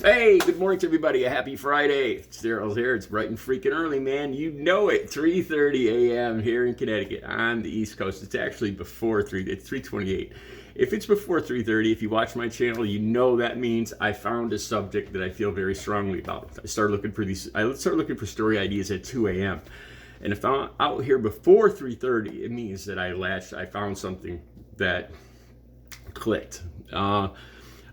Hey, good morning to everybody. A happy Friday. It's Daryl's here. It's bright and freaking early, man. You know it. 3:30 a.m. here in Connecticut on the East Coast. It's actually before 3. It's 3:28. If it's before 3:30, if you watch my channel, you know that means I found a subject that I feel very strongly about. I started looking for story ideas at 2 a.m. And if I'm out here before 3:30, it means that I found something that clicked.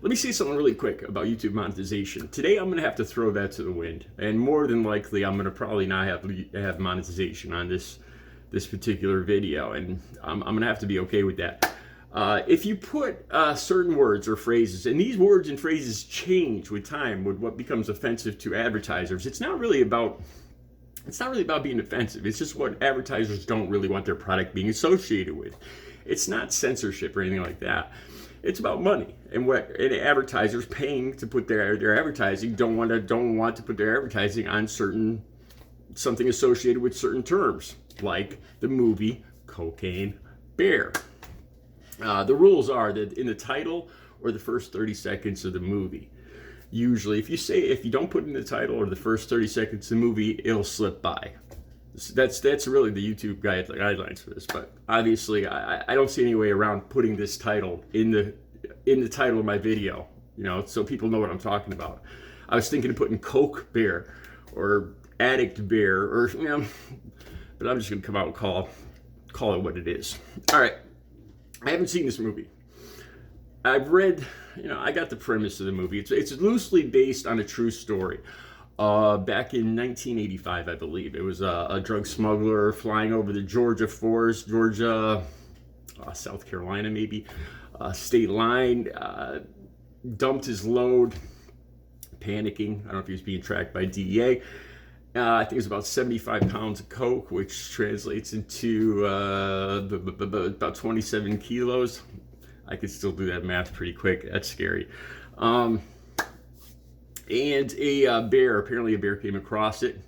Let me say something really quick about YouTube monetization. Today, I'm going to have to throw that to the wind, and more than likely, I'm going to probably not have monetization on this particular video, and I'm going to have to be okay with that. If you put certain words or phrases, and these words and phrases change with time, with what becomes offensive to advertisers, it's not really about being offensive. It's just what advertisers don't really want their product being associated with. It's not censorship or anything like that. It's about money, and advertisers paying to put their advertising don't want to put their advertising on something associated with certain terms, like the movie Cocaine Bear. The rules are that in the title or the first 30 seconds of the movie, usually if you don't put in the title or the first 30 seconds of the movie, it'll slip by. That's really the YouTube guidelines for this, but obviously I don't see any way around putting this title in the title of my video, so people know what I'm talking about. I was thinking of putting Coke Bear or Addict Bear, or but I'm just gonna come out and call it what it is. All right, I haven't seen this movie. I've read, I got the premise of the movie. It's loosely based on a true story. Back in 1985, I believe. It was a drug smuggler flying over the South Carolina maybe, state line, dumped his load, panicking. I don't know if he was being tracked by DEA. I think it was about 75 pounds of coke, which translates into about 27 kilos. I could still do that math pretty quick. That's scary. And apparently a bear came across it.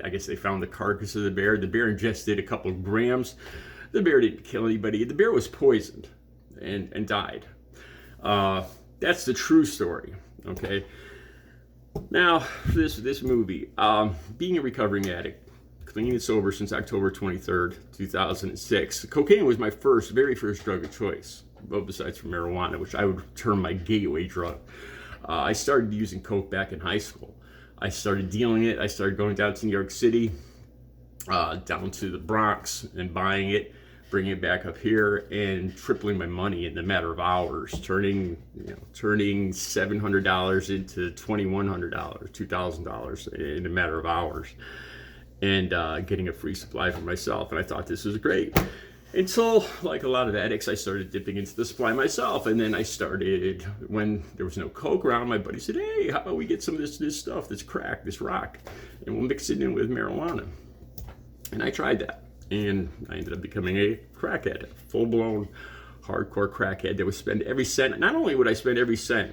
I guess they found the carcass of the bear. The bear ingested a couple of grams. The bear didn't kill anybody. The bear was poisoned and died. That's the true story, okay? Now, this movie, being a recovering addict, clean and sober since October 23rd, 2006, cocaine was my very first drug of choice, well, besides for marijuana, which I would term my gateway drug. I started using coke back in high school. I started dealing it. I started going down to New York City, down to the Bronx, and buying it, bringing it back up here, and tripling my money in a matter of hours, turning $700 into $2,100, $2,000 in a matter of hours, and getting a free supply for myself. And I thought this was great. Until, like a lot of addicts, I started dipping into the supply myself. And then I started, when there was no coke around, my buddy said, hey, how about we get some of this stuff, this crack, this rock, and we'll mix it in with marijuana. And I tried that. And I ended up becoming a crack addict, full-blown hardcore crackhead that would spend every cent. Not only would I spend every cent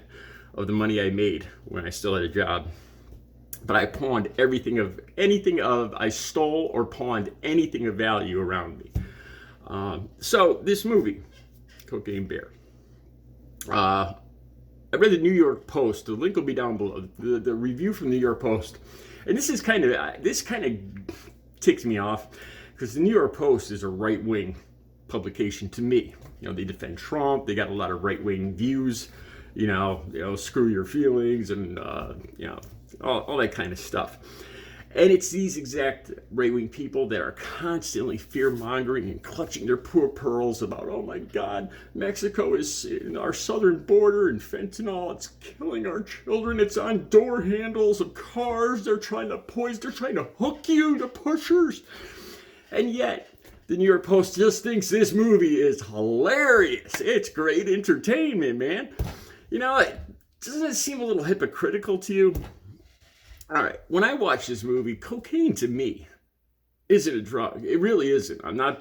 of the money I made when I still had a job, but I pawned I stole or pawned anything of value around me. So this movie, Cocaine Bear, I read the New York Post. The link will be down below. The review from the New York Post, and this kind of ticks me off because the New York Post is a right-wing publication to me. They defend Trump. They got a lot of right-wing views. Screw your feelings, and all that kind of stuff. And it's these exact right-wing people that are constantly fear-mongering and clutching their poor pearls about, oh my God, Mexico is in our southern border and fentanyl, it's killing our children, it's on door handles of cars, they're trying to hook you to pushers. And yet, the New York Post just thinks this movie is hilarious. It's great entertainment, man. Doesn't it seem a little hypocritical to you? All right, when I watch this movie, cocaine to me isn't a drug. It really isn't. I'm not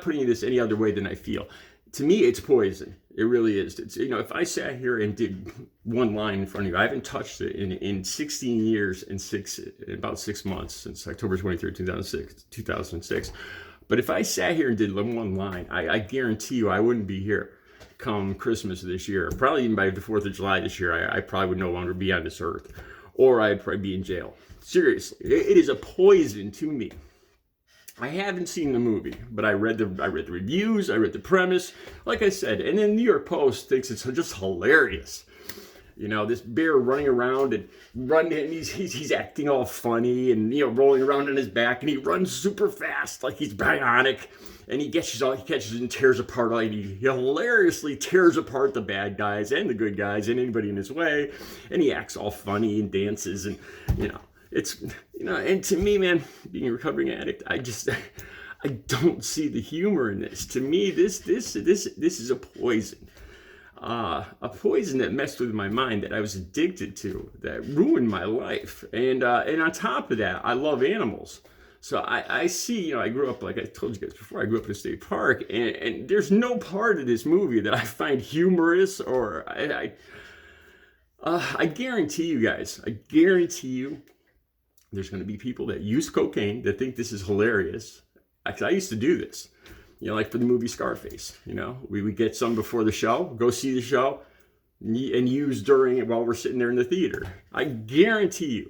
putting this any other way than I feel. To me, it's poison. It really is. It's, if I sat here and did one line in front of you, I haven't touched it in 16 years and about 6 months, since October 23rd, 2006. But if I sat here and did one line, I guarantee you I wouldn't be here come Christmas this year. Probably even by the 4th of July this year, I probably would no longer be on this earth. Or I'd probably be in jail. Seriously, it is a poison to me. I haven't seen the movie, but I read the reviews, I read the premise, like I said, and then New York Post thinks it's just hilarious. You know, this bear running around and he's acting all funny and, you know, rolling around on his back, and he runs super fast like he's bionic, and he catches and tears apart, like he hilariously tears apart the bad guys and the good guys and anybody in his way, and he acts all funny and dances, and, you know, it's, you know, and to me, man, being a recovering addict, I don't see the humor in this. To me, this is a poison. A poison that messed with my mind, that I was addicted to, that ruined my life. And on top of that, I love animals. So I see, you know, I grew up, like I told you guys before, I grew up in a state park, and there's no part of this movie that I find humorous, or I guarantee you guys, there's going to be people that use cocaine that think this is hilarious. I used to do this, you know, like for the movie Scarface. You know, we would get some before the show, go see the show, and use during it while we're sitting there in the theater. I guarantee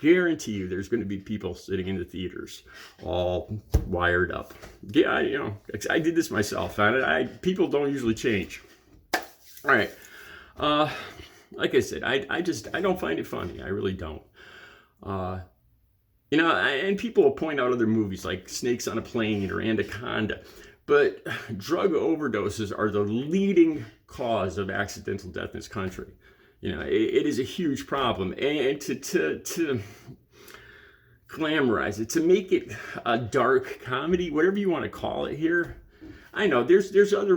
you there's going to be people sitting in the theaters all wired up. Yeah, you know, I did this myself. People don't usually change. All right. Like I said, I don't find it funny. I really don't. You know, and people will point out other movies like Snakes on a Plane or Anaconda, but drug overdoses are the leading cause of accidental death in this country. You know, it is a huge problem, and to glamorize it, to make it a dark comedy, whatever you want to call it here. I know there was other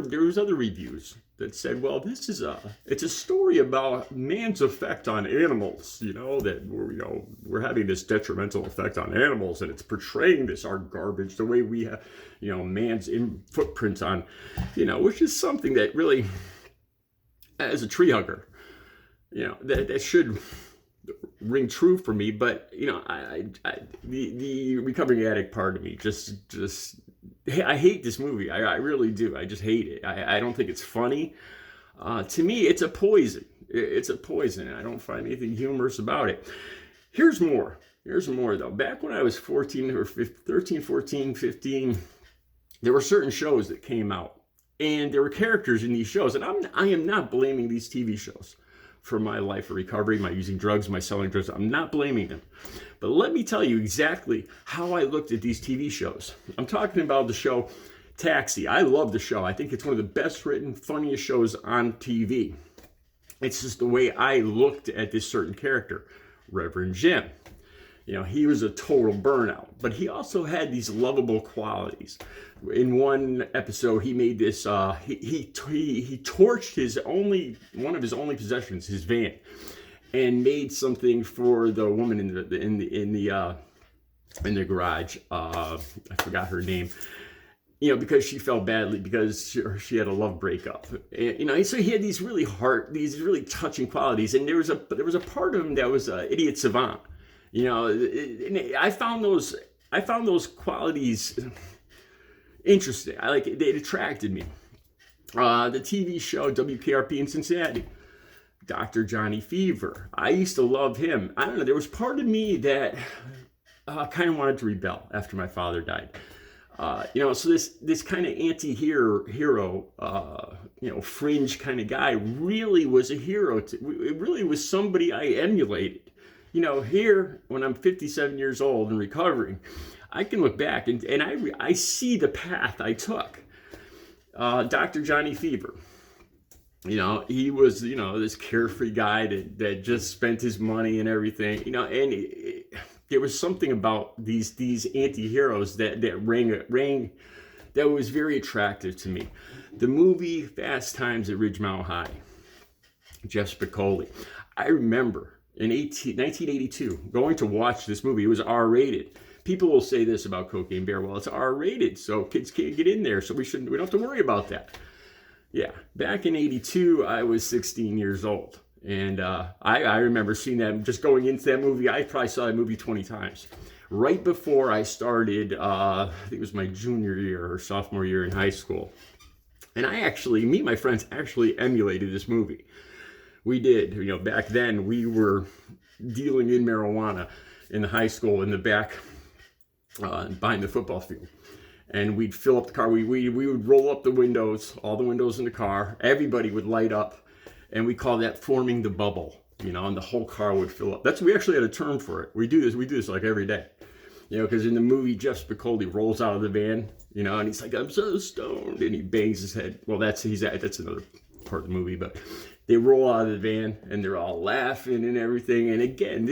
reviews that said, well, it's a story about man's effect on animals, you know, that we're having this detrimental effect on animals, and it's portraying this, our garbage, the way we have, you know, man's footprint on, you know, which is something that really, as a tree hugger, you know, that should ring true for me. But, you know, the recovering addict part of me just I hate this movie. I really do. I just hate it. I don't think it's funny. To me, it's a poison. It's a poison. I don't find anything humorous about it. Here's more though. Back when I was 13, 14, 15, there were certain shows that came out, and there were characters in these shows, and I am not blaming these TV shows for my life of recovery, my using drugs, my selling drugs. I'm not blaming them. But let me tell you exactly how I looked at these TV shows. I'm talking about the show Taxi. I love the show. I think it's one of the best written, funniest shows on TV. It's just the way I looked at this certain character, Reverend Jim. You know, he was a total burnout, but he also had these lovable qualities. In one episode, he made this. He torched one of his only possessions, his van, and made something for the woman in the garage. I forgot her name. You know, because she felt badly because she had a love breakup. And, you know, so he had these really touching qualities, and there was a part of him that was idiot savant. You know, I found those qualities interesting. It attracted me. The TV show WKRP in Cincinnati, Dr. Johnny Fever. I used to love him. I don't know. There was part of me that kind of wanted to rebel after my father died. You know, so this kind of anti-hero, you know, fringe kind of guy really was a hero. It really was somebody I emulated. You know, here, when I'm 57 years old and recovering, I can look back and I see the path I took. Dr. Johnny Fever, you know, he was, you know, this carefree guy that just spent his money and everything, you know, and there was something about these anti-heroes that rang that was very attractive to me. The movie Fast Times at Ridgemont High, Jeff Spicoli. I remember in 1982 going to watch this movie. It was R-rated. People will say this about Cocaine Bear. Well, it's R-rated, so kids can't get in there, so we don't have to worry about that. Yeah, back in 82, I was 16 years old. And I remember seeing that, just going into that movie. I probably saw that movie 20 times. right before I started, I think it was my junior year or sophomore year in high school. And me and my friends actually emulated this movie. We did. Back then we were dealing in marijuana in the high school in the back behind the football field. And we'd fill up the car. We would roll up the windows, all the windows in the car. Everybody would light up. And we call that forming the bubble, and the whole car would fill up. We actually had a term for it. We do this like every day. Because in the movie, Jeff Spicoli rolls out of the van, and he's like, I'm so stoned. And he bangs his head. Well, that's another part of the movie. But they roll out of the van and they're all laughing and everything. And again,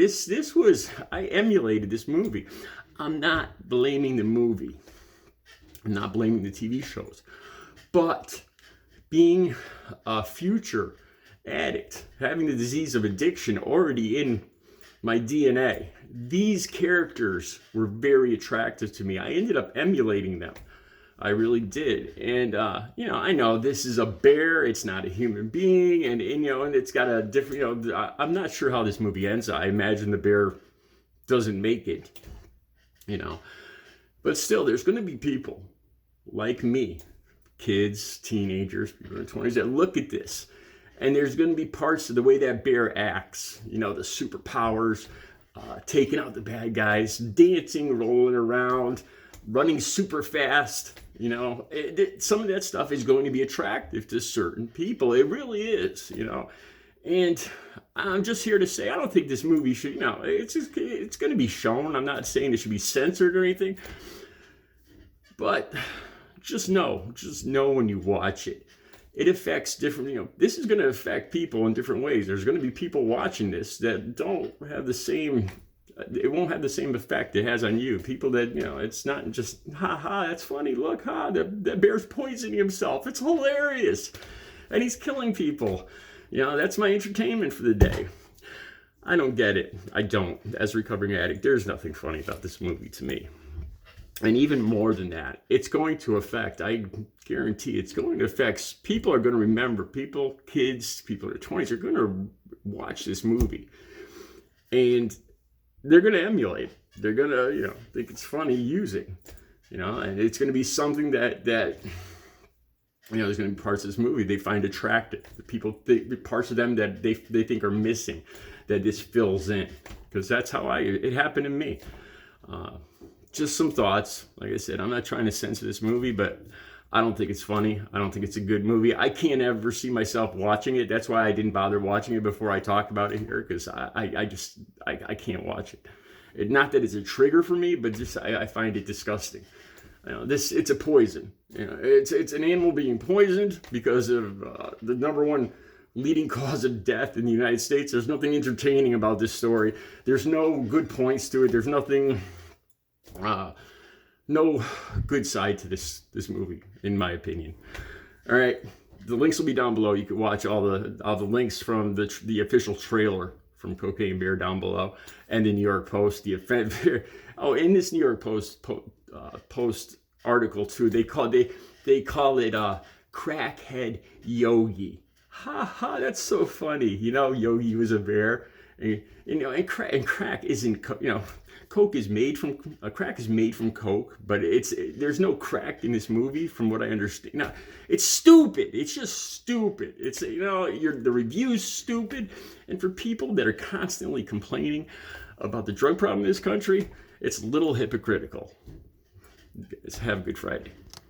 I emulated this movie. I'm not blaming the movie. I'm not blaming the TV shows. But being a future addict, having the disease of addiction already in my DNA, these characters were very attractive to me. I ended up emulating them. I really did. And, I know this is a bear. It's not a human being. And it's got a different, I'm not sure how this movie ends. I imagine the bear doesn't make it, But still, there's going to be people like me, kids, teenagers, people in their 20s, that look at this. And there's going to be parts of the way that bear acts, the superpowers, taking out the bad guys, dancing, rolling around, running super fast. Some of that stuff is going to be attractive to certain people. It really is, And I'm just here to say, I don't think this movie should, it's going to be shown. I'm not saying it should be censored or anything. But just know when you watch it, it affects different, this is going to affect people in different ways. There's going to be people watching this that don't have it won't have the same effect it has on you. People that, it's not just, that's funny. Look, that bear's poisoning himself. It's hilarious. And he's killing people. That's my entertainment for the day. I don't get it. I don't. As a recovering addict, there's nothing funny about this movie to me. And even more than that, it's going to affect, I guarantee it's going to affect, people are going to remember, kids, people in their 20s are going to watch this movie. And they're going to emulate. They're going to, think it's funny using, and it's going to be something that there's going to be parts of this movie they find attractive. Parts of them that they think are missing, that this fills in. Because that's how it happened to me. Just some thoughts. Like I said, I'm not trying to censor this movie, but I don't think it's funny. I don't think it's a good movie. I can't ever see myself watching it. That's why I didn't bother watching it before I talk about it here, because I can't watch it. Not that it's a trigger for me, but just I find it disgusting. It's a poison. It's an animal being poisoned because of the number one leading cause of death in the United States. There's nothing entertaining about this story. There's no good points to it. There's nothing. No good side to this movie, in my opinion. All right, the links will be down below. You can watch all the links from the official trailer from Cocaine Bear down below, and the New York Post. The event. In this New York Post article too, they call it crackhead Yogi. Ha ha! That's so funny. Yogi was a bear. And crack isn't, Coke is made from, crack is made from Coke, but there's no crack in this movie from what I understand. Now, it's stupid. It's just stupid. It's, the review's stupid. And for people that are constantly complaining about the drug problem in this country, it's a little hypocritical. Guys, have a good Friday.